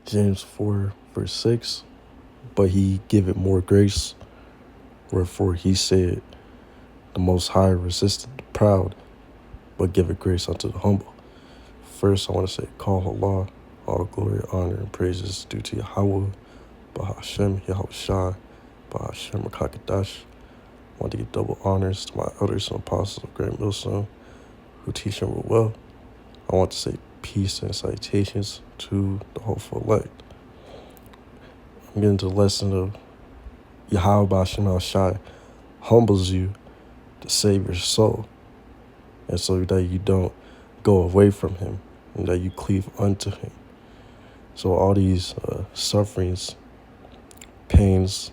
James 4, verse 6. But he giveth more grace, wherefore he said, the Most High resisteth the proud, but giveth grace unto the humble. First, I want to say, call Allah, all glory, honor, and praises due to Yahweh, Bahashem, Yahushua, Bahashem, Makakadash. I want to give double honors to my elders and apostles of Great Millstone, who teach and rule well. I want to say peace and salutations to the hopeful elect. I'm getting to the lesson of Yahweh Bahashem Yahushua humbles you to save your soul, and so that you don't go away from him, and that you cleave unto him. So all these sufferings, pains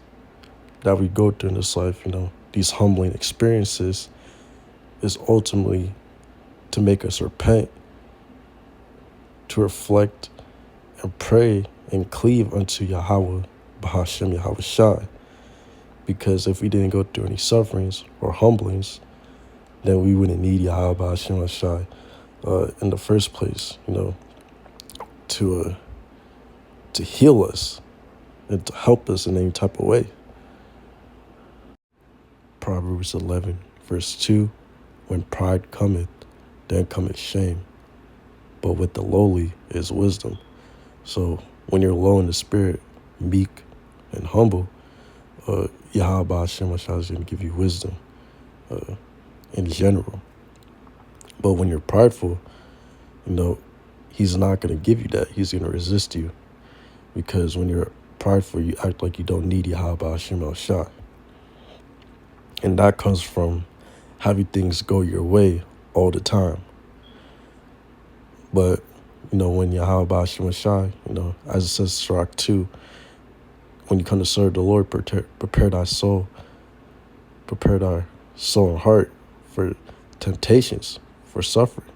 that we go through in this life, these humbling experiences, is ultimately to make us repent, to reflect and pray and cleave unto Yahweh, Bahashem Yahushua. Because if we didn't go through any sufferings or humblings, then we wouldn't need Yahweh, Bahashem Yahushua in the first place, to heal us and to help us in any type of way. Proverbs 11, verse 2, when pride cometh, then cometh shame, but with the lowly is wisdom. So when you're low in the spirit, meek and humble, Yahweh Hashem is going to give you wisdom in general. But when you're prideful, he's not going to give you that. He's going to resist you. Because when you're prideful, you act like you don't need Yahweh Hashem El-Shah. And that comes from having things go your way all the time. But, when Yahweh Hashem El-Shah, as it says in Sirach 2, when you come to serve the Lord, prepare thy soul, prepare thy soul and heart for temptations, for suffering.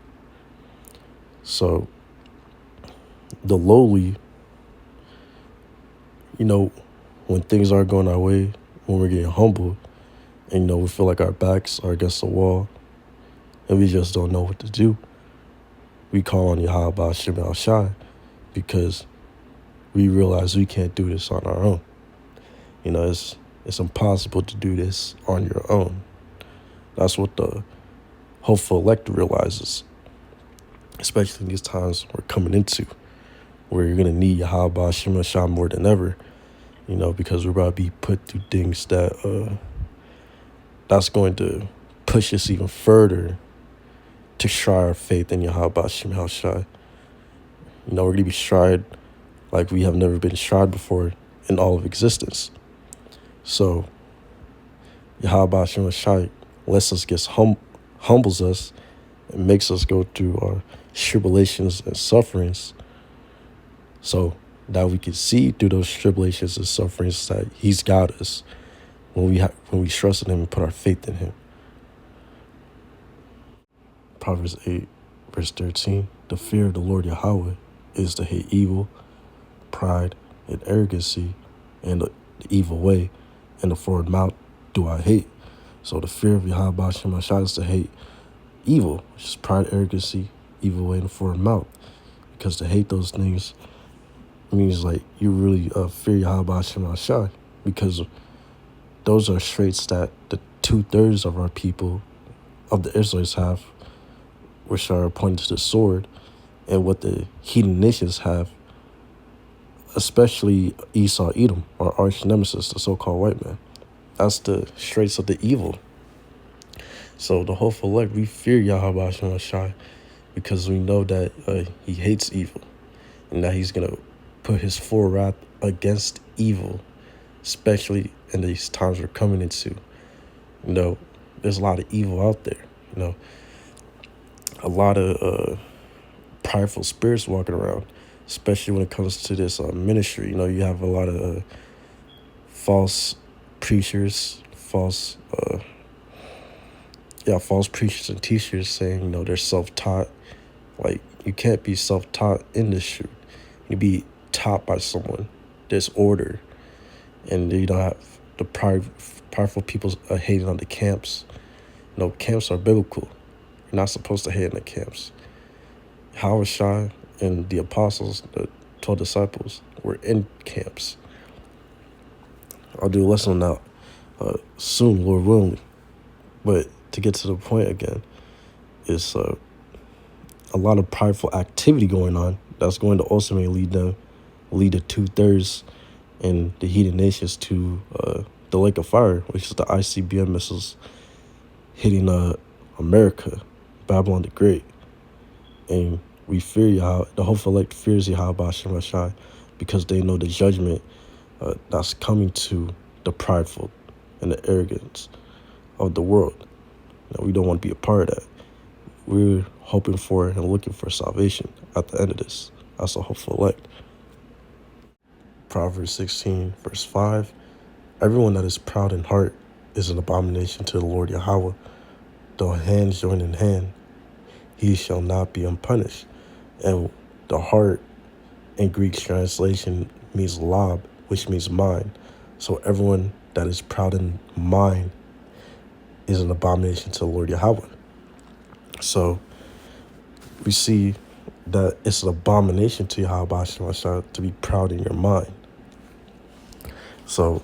So the lowly, when things aren't going our way, when we're getting humbled, and we feel like our backs are against the wall, and we just don't know what to do, we call on Yahweh Hashem El-Shah, because we realize we can't do this on our own. It's impossible to do this on your own. That's what the hopeful elect realizes, especially in these times we're coming into, where you're going to need Yahweh Hashem El-Shah more than ever, because we're about to be put through things that's going to push us even further to try our faith in Yahweh Hashem El-Shah. We're going to be tried like we have never been tried before in all of existence. So Yahweh Hashem El-Shah lets us humbles us and makes us go through our tribulations and sufferings, so that we can see through those tribulations and sufferings that he's got us when we trust in him and put our faith in him. Proverbs 8, verse 13, the fear of the Lord Yahweh is to hate evil, pride, and arrogancy, and the evil way, and the forward mouth do I hate. So the fear of Yahweh Hashem El-Shah is to hate evil, which is pride, arrogancy, evil way, and the forward mouth. Because to hate those things means like you really fear Yahweh Hashem El-Shah, because those are traits that the 2/3 of our people, of the Israelites, have, which are pointed to the sword, and what the heathen nations have, especially Esau, Edom, our arch nemesis, the so-called white man. That's the traits of the evil. So the hopeful elect, we fear Yahweh Hashem El-Shah because we know that he hates evil, and that he's going to put his full wrath against evil, especially in these times we're coming into. There's a lot of evil out there, a lot of prideful spirits walking around, especially when it comes to this ministry. You have a lot of false preachers, false preachers and teachers saying, they're self-taught. Like, you can't be self-taught in this truth. You be taught by someone. There's order. And you don't have the prideful people hating on the camps. Camps are biblical. You're not supposed to hate in the camps. Hawashai and the apostles, 12 disciples were in camps. I'll do a lesson on that soon, Lord willing. But to get to the point again, it's a lot of prideful activity going on that's going to ultimately lead to 2/3 and the heathen nations to the lake of fire, which is the ICBM missiles hitting America, Babylon the Great. And we fear Yahweh, the hopeful elect fears Yahweh B'Shem Rashai, because they know the judgment that's coming to the prideful and the arrogance of the world. Now, we don't want to be a part of that. We're hoping for and looking for salvation at the end of this. That's a hopeful elect. Proverbs 16, verse 5. Everyone that is proud in heart is an abomination to the Lord Yahweh. Though hands join in hand, he shall not be unpunished. And the heart in Greek translation means lob, which means mind. So everyone that is proud in mind is an abomination to the Lord Yahweh. So we see that it's an abomination to Yahweh to be proud in your mind. So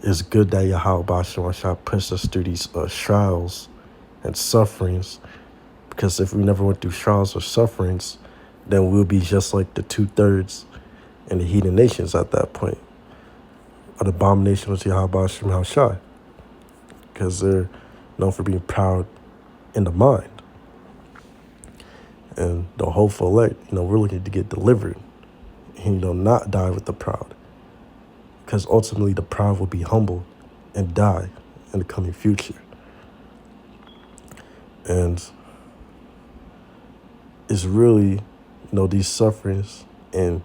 it's good that Yahweh puts us through these trials and sufferings, because if we never went through trials or sufferings, then we'll be just like the 2/3 and the heathen nations at that point. An abomination to Yahweh, because they're known for being proud in the mind. And the hopeful elect, we're looking to get delivered and, not die with the proud. Because ultimately the proud will be humble and die in the coming future. And it's really, these sufferings and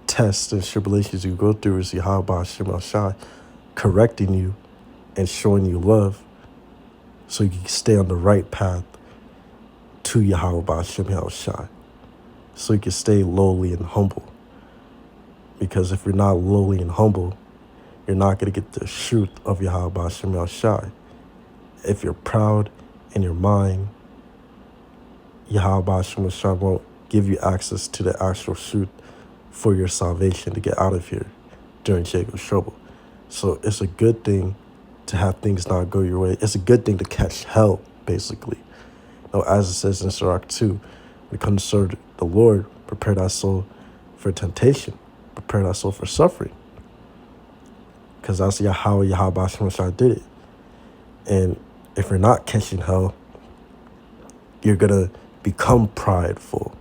tests and tribulations you go through is Yahweh Shai correcting you and showing you love so you can stay on the right path to Yahweh Shai. So you can stay lowly and humble. Because if you're not lowly and humble, you're not going to get the truth of Yahweh Shai. If you're proud in your mind, Yahweh Shai won't give you access to the actual truth for your salvation to get out of here during Jacob's trouble. So it's a good thing to have things not go your way. It's a good thing to catch hell, basically. As it says in Sirach 2, when it comes to serve the Lord, prepare thy soul for temptation. Prepare thy soul for suffering. Because that's how Yahweh Shai did it. And if you're not catching hell, you're going to become prideful,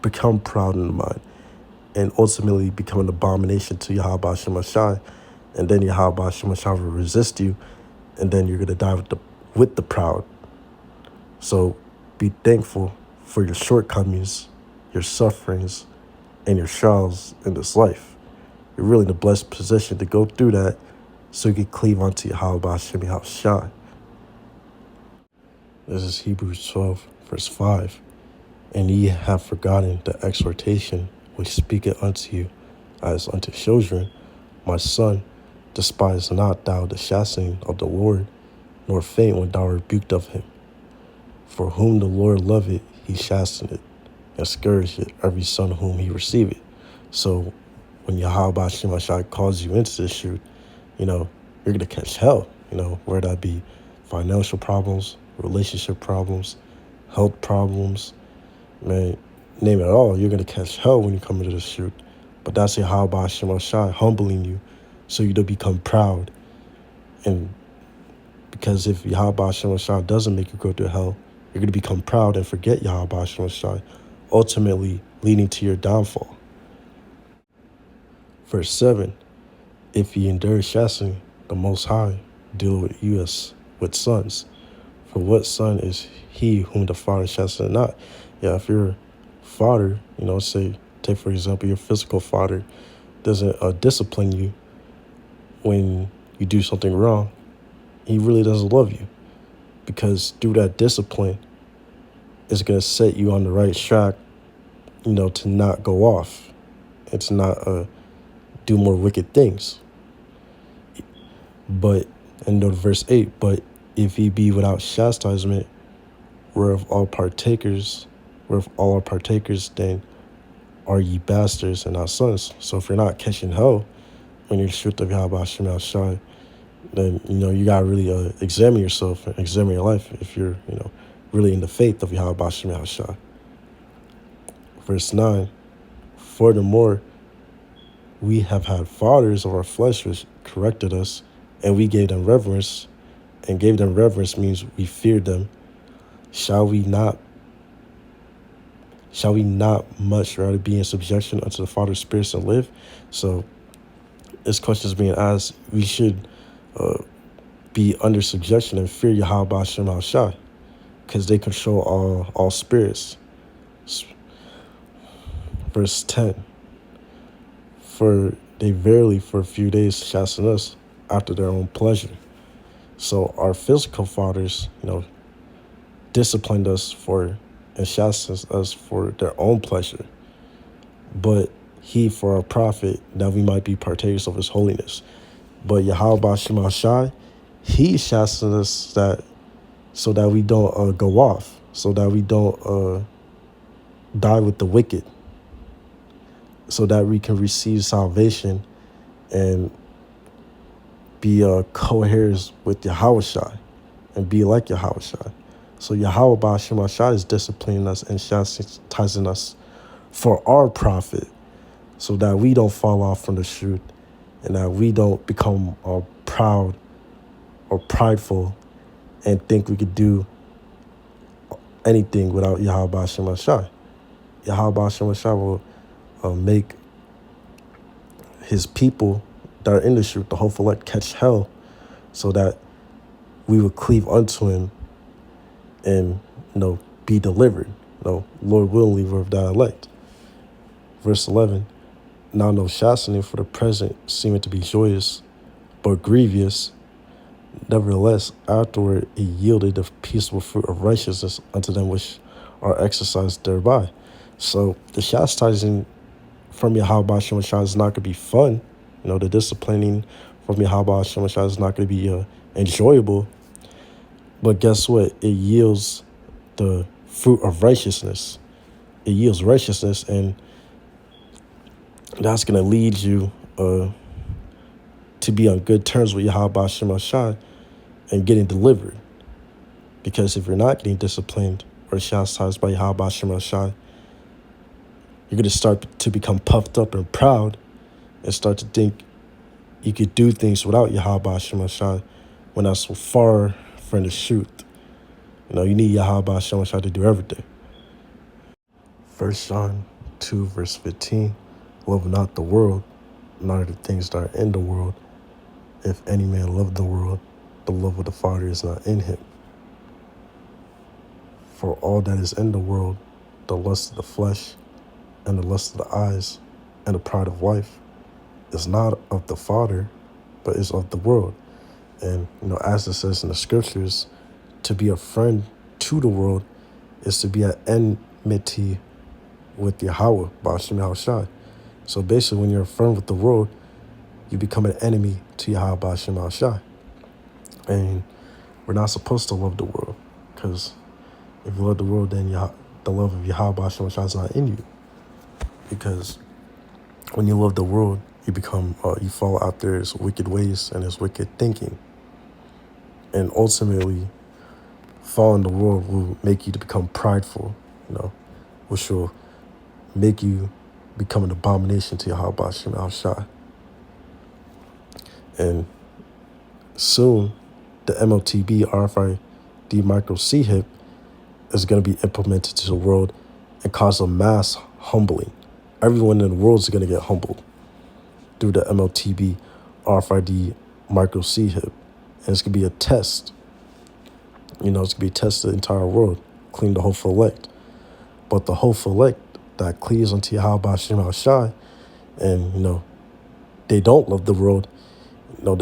become proud in the mind, and ultimately become an abomination to Yahweh Shai. And then Yahweh Shai will resist you, and then you're going to die with the proud. So be thankful for your shortcomings, your sufferings, and your trials in this life. You're really in a blessed position to go through that so you can cleave onto Yahweh Shai. This is Hebrews 12, verse 5. And ye have forgotten the exhortation which speaketh unto you as unto children. My son, despise not thou the chastening of the Lord, nor faint when thou art rebuked of him. For whom the Lord loveth, he chasteneth, and scourgeth every son whom he receiveth. So when Yahweh Shai calls you into this truth, you're going to catch hell, whether that be financial problems, relationship problems, health problems, man, name it all. You're going to catch hell when you come into this truth. But that's Yahweh Shai humbling you so you don't become proud. And because if Yahweh Shai doesn't make you go to hell, you're going to become proud and forget Yahweh Shai, ultimately leading to your downfall. Verse 7, if ye endure chastening, the Most High deal with you as with sons. For what son is he whom the father chasteneth not? Yeah, if your father, take for example, your physical father doesn't discipline you when you do something wrong, he really doesn't love you. Because through that discipline, it's going to set you on the right track, to not go off and to not do more wicked things. But, and verse 8, but if ye be without chastisement, whereof all are partakers, then are ye bastards and not sons. So if you're not catching hell when you're the truth of Yahweh Hashem Shai, then, you got to really examine yourself and examine your life if you're, really in the faith of Yahweh Hashem Shai. Verse 9, furthermore, we have had fathers of our flesh which corrected us, and we gave them reverence, and gave them reverence means we feared them. Shall we not much rather be in subjection unto the Father's spirits and live? So this question is being asked. We should be under subjection and fear Yahweh Hashem Shai, because they control all spirits. Verse 10, for they verily for a few days chasten us after their own pleasure. So our physical fathers, disciplined us and chastened us for their own pleasure. But he for our profit, that we might be partakers of his holiness. But Yahweh Shema Shai, he chastens us so that we don't go off, so that we don't die with the wicked, so that we can receive salvation and be co-heirs with Yahweh Shai and be like Yahweh Shai. So Yahweh Shema Shai is disciplining us and chastising us for our profit, so that we don't fall off from the truth and that we don't become proud or prideful and think we could do anything without Yahweh Shema Shai. Yahweh Shema Shai will make his people that are in the truth, the hopeful elect, catch hell, so that we would cleave unto him and be delivered. Lord willingly, we're of that elect. Verse 11, now no chastening for the present seeming to be joyous, but grievous. Nevertheless, afterward it yielded the peaceable fruit of righteousness unto them which are exercised thereby. So the chastising from Yahweh Shema Shai is not going to be fun. The disciplining from Yahweh Shema Shai is not going to be enjoyable. But guess what? It yields the fruit of righteousness. It yields righteousness, and that's going to lead you to be on good terms with Yahweh Shema Shai and getting delivered. Because if you're not getting disciplined or chastised by Yahweh Shema Shai, you're going to start to become puffed up and proud and start to think you could do things without Yahweh Shema Shai, when that's so far from the truth. You need Yahweh Shema Shai to do everything. 1 John 2, verse 15, love not the world, nor the things that are in the world. If any man love the world, the love of the Father is not in him. For all that is in the world, the lust of the flesh, and the lust of the eyes, and the pride of life, is not of the Father, but is of the world. And, as it says in the scriptures, to be a friend to the world is to be at enmity with Yahweh, Ba'ashem Shai. So basically, when you're a friend with the world, you become an enemy to Yahweh, Ba'ashem Shai. And we're not supposed to love the world, because if you love the world, then the love of Yahweh, Ba'ashem Shai is not in you. Because when you love the world, you become, you fall out there his wicked ways and his wicked thinking. And ultimately, following the world will make you to become prideful, which will make you become an abomination to Yahweh Shema Shai. And soon, the MOTB RFID micro CHIP is going to be implemented to the world and cause a mass humbling. Everyone in the world is going to get humbled through the MOTB RFID micro CHIP. And it's going to be a test. It's going to be a test to the entire world, including the hopeful elect. But the hopeful elect that cleaves unto Yahweh Shema Shai, and, they don't love the world, they're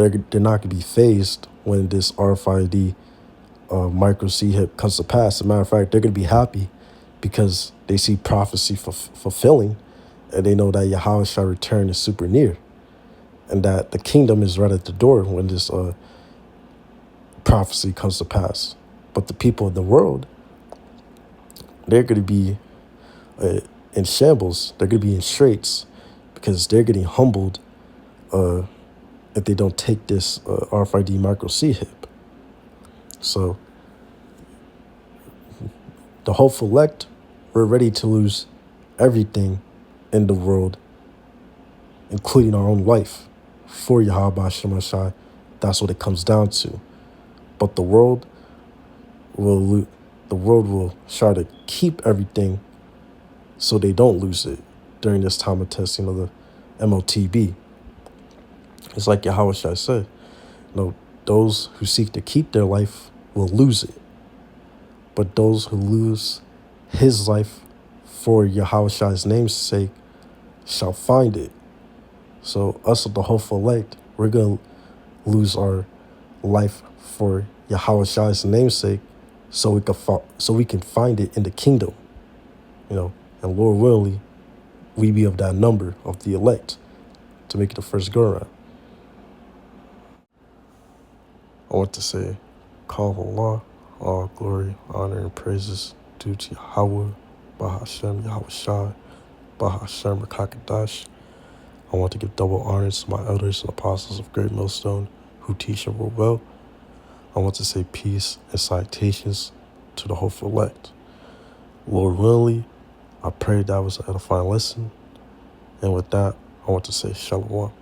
not going to be phased when this RFID micro CHIP comes to pass. As a matter of fact, they're going to be happy because they see prophecy fulfilling, and they know that Yahweh Shai return is super near, and that the kingdom is right at the door when this prophecy comes to pass. But the people of the world, they're going to be in shambles. They're going to be in straits because they're getting humbled if they don't take this RFID micro CHIP. So the hopeful elect, we're ready to lose everything in the world, including our own life, for Yahweh Shemashai. That's what it comes down to. But the world will try to keep everything so they don't lose it during this time of testing of the MOTB. It's like Yahweh Shai said, those who seek to keep their life will lose it. But those who lose his life for Yahweh Shai's name's sake shall find it. So us of the hopeful elect, we're going to lose our life for Yahweh Shai's namesake so we can find it in the kingdom. And Lord willingly, we be of that number of the elect to make it the first go around. I want to say, call Allah, all glory, honor, and praises due to Yahweh, Bahashem, Yahweh Shai, Bahashem, Rakakadash. I want to give double honors to my elders and apostles of Great Millstone who teach and rule well. I want to say peace and salutations to the hopeful elect. Lord willingly, I pray that was an edifying lesson. And with that, I want to say shalom.